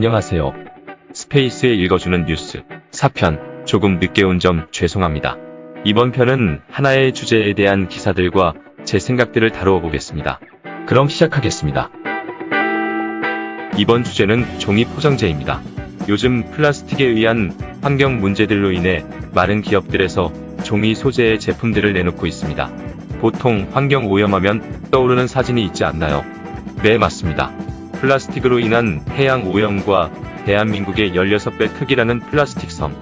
안녕하세요. 스페이스에 읽어주는 뉴스 4편, 조금 늦게 온 점 죄송합니다. 이번 편은 하나의 주제에 대한 기사들과 제 생각들을 다루어 보겠습니다. 그럼 시작하겠습니다. 이번 주제는 종이 포장재입니다. 요즘 플라스틱에 의한 환경 문제들로 인해 많은 기업들에서 종이 소재의 제품들을 내놓고 있습니다. 보통 환경 오염하면 떠오르는 사진이 있지 않나요? 네, 맞습니다. 플라스틱으로 인한 해양 오염과 대한민국의 16배 크기라는 플라스틱 섬.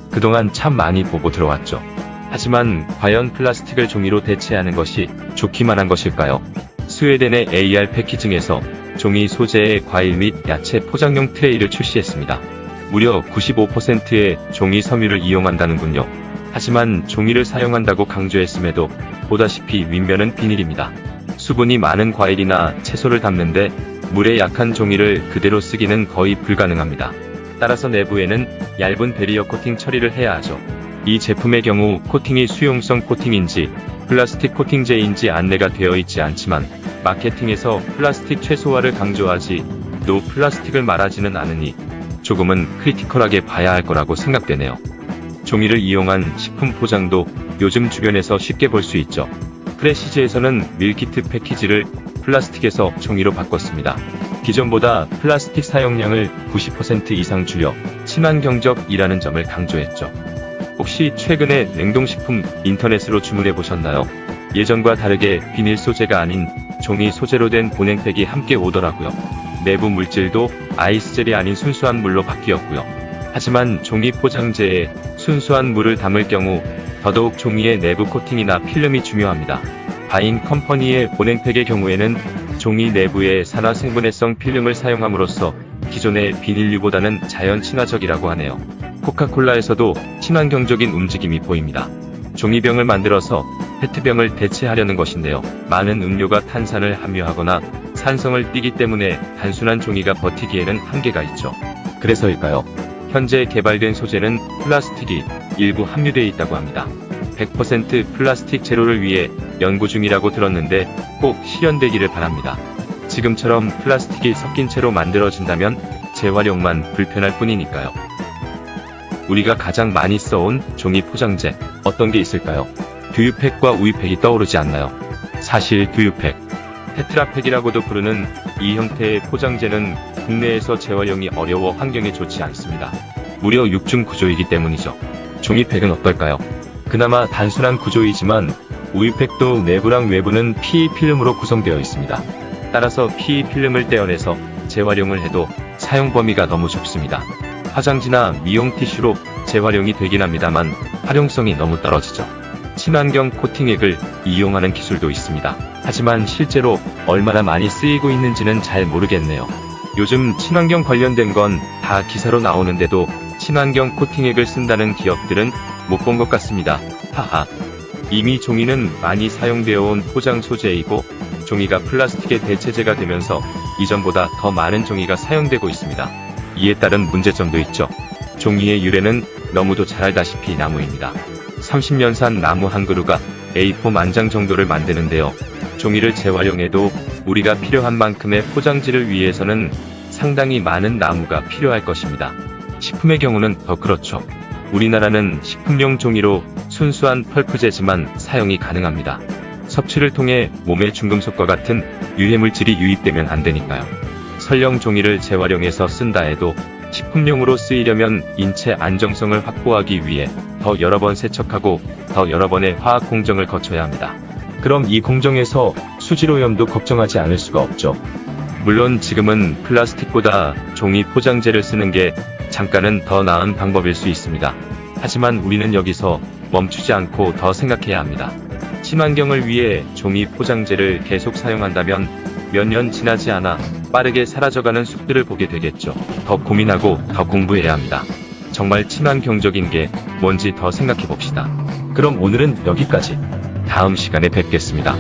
그동안 참 많이 보고 들어왔죠. 하지만 과연 플라스틱을 종이로 대체하는 것이 좋기만 한 것일까요? 스웨덴의 AR 패키징에서 종이 소재의 과일 및 야채 포장용 트레이를 출시했습니다. 무려 95%의 종이 섬유를 이용한다는군요. 하지만 종이를 사용한다고 강조했음에도 보다시피 윗면은 비닐입니다. 수분이 많은 과일이나 채소를 담는데 물에 약한 종이를 그대로 쓰기는 거의 불가능합니다. 따라서 내부에는 얇은 베리어 코팅 처리를 해야 하죠. 이 제품의 경우 코팅이 수용성 코팅인지 플라스틱 코팅제인지 안내가 되어 있지 않지만 마케팅에서 플라스틱 최소화를 강조하지 또 플라스틱을 말하지는 않으니 조금은 크리티컬하게 봐야 할 거라고 생각되네요. 종이를 이용한 식품 포장도 요즘 주변에서 쉽게 볼 수 있죠. 프레시즈에서는 밀키트 패키지를 플라스틱에서 종이로 바꿨습니다. 기존보다 플라스틱 사용량을 90% 이상 줄여 친환경적이라는 점을 강조했죠. 혹시 최근에 냉동식품 인터넷으로 주문해 보셨나요? 예전과 다르게 비닐 소재가 아닌 종이 소재로 된 보냉팩이 함께 오더라고요. 내부 물질도 아이스젤이 아닌 순수한 물로 바뀌었고요. 하지만 종이 포장재에 순수한 물을 담을 경우 더더욱 종이의 내부 코팅이나 필름이 중요합니다. 바인 컴퍼니의 보냉팩의 경우에는 종이 내부에 산화 생분해성 필름을 사용함으로써 기존의 비닐류보다는 자연 친화적이라고 하네요. 코카콜라에서도 친환경적인 움직임이 보입니다. 종이병을 만들어서 페트병을 대체하려는 것인데요. 많은 음료가 탄산을 함유하거나 산성을 띠기 때문에 단순한 종이가 버티기에는 한계가 있죠. 그래서일까요? 현재 개발된 소재는 플라스틱이 일부 함유되어 있다고 합니다. 100% 플라스틱 제로를 위해 연구 중이라고 들었는데 꼭 실현되기를 바랍니다. 지금처럼 플라스틱이 섞인 채로 만들어진다면 재활용만 불편할 뿐이니까요. 우리가 가장 많이 써온 종이 포장재, 어떤 게 있을까요? 두유팩과 우유팩이 떠오르지 않나요? 사실 두유팩, 테트라팩이라고도 부르는 이 형태의 포장재는 국내에서 재활용이 어려워 환경에 좋지 않습니다. 무려 6중 구조이기 때문이죠. 종이팩은 어떨까요? 그나마 단순한 구조이지만 우유팩도 내부랑 외부는 PE 필름으로 구성되어 있습니다. 따라서 PE 필름을 떼어내서 재활용을 해도 사용 범위가 너무 좁습니다. 화장지나 미용 티슈로 재활용이 되긴 합니다만 활용성이 너무 떨어지죠. 친환경 코팅액을 이용하는 기술도 있습니다. 하지만 실제로 얼마나 많이 쓰이고 있는지는 잘 모르겠네요. 요즘 친환경 관련된 건 다 기사로 나오는데도 친환경 코팅액을 쓴다는 기업들은 못 본 것 같습니다. 하하. 이미 종이는 많이 사용되어 온 포장 소재이고 종이가 플라스틱의 대체제가 되면서 이전보다 더 많은 종이가 사용되고 있습니다. 이에 따른 문제점도 있죠. 종이의 유래는 너무도 잘 알다시피 나무입니다. 30년산 나무 한 그루가 A4 만장 정도를 만드는데요. 종이를 재활용해도 우리가 필요한 만큼의 포장지를 위해서는 상당히 많은 나무가 필요할 것입니다. 식품의 경우는 더 그렇죠. 우리나라는 식품용 종이로 순수한 펄프재지만 사용이 가능합니다. 섭취를 통해 몸에 중금속과 같은 유해물질이 유입되면 안 되니까요. 설령 종이를 재활용해서 쓴다 해도 식품용으로 쓰이려면 인체 안정성을 확보하기 위해 더 여러 번 세척하고 더 여러 번의 화학 공정을 거쳐야 합니다. 그럼 이 공정에서 수질오염도 걱정하지 않을 수가 없죠. 물론 지금은 플라스틱보다 종이 포장재를 쓰는 게 잠깐은 더 나은 방법일 수 있습니다. 하지만 우리는 여기서 멈추지 않고 더 생각해야 합니다. 친환경을 위해 종이 포장재를 계속 사용한다면 몇 년 지나지 않아 빠르게 사라져가는 숲들을 보게 되겠죠. 더 고민하고 더 공부해야 합니다. 정말 친환경적인 게 뭔지 더 생각해 봅시다. 그럼 오늘은 여기까지. 다음 시간에 뵙겠습니다.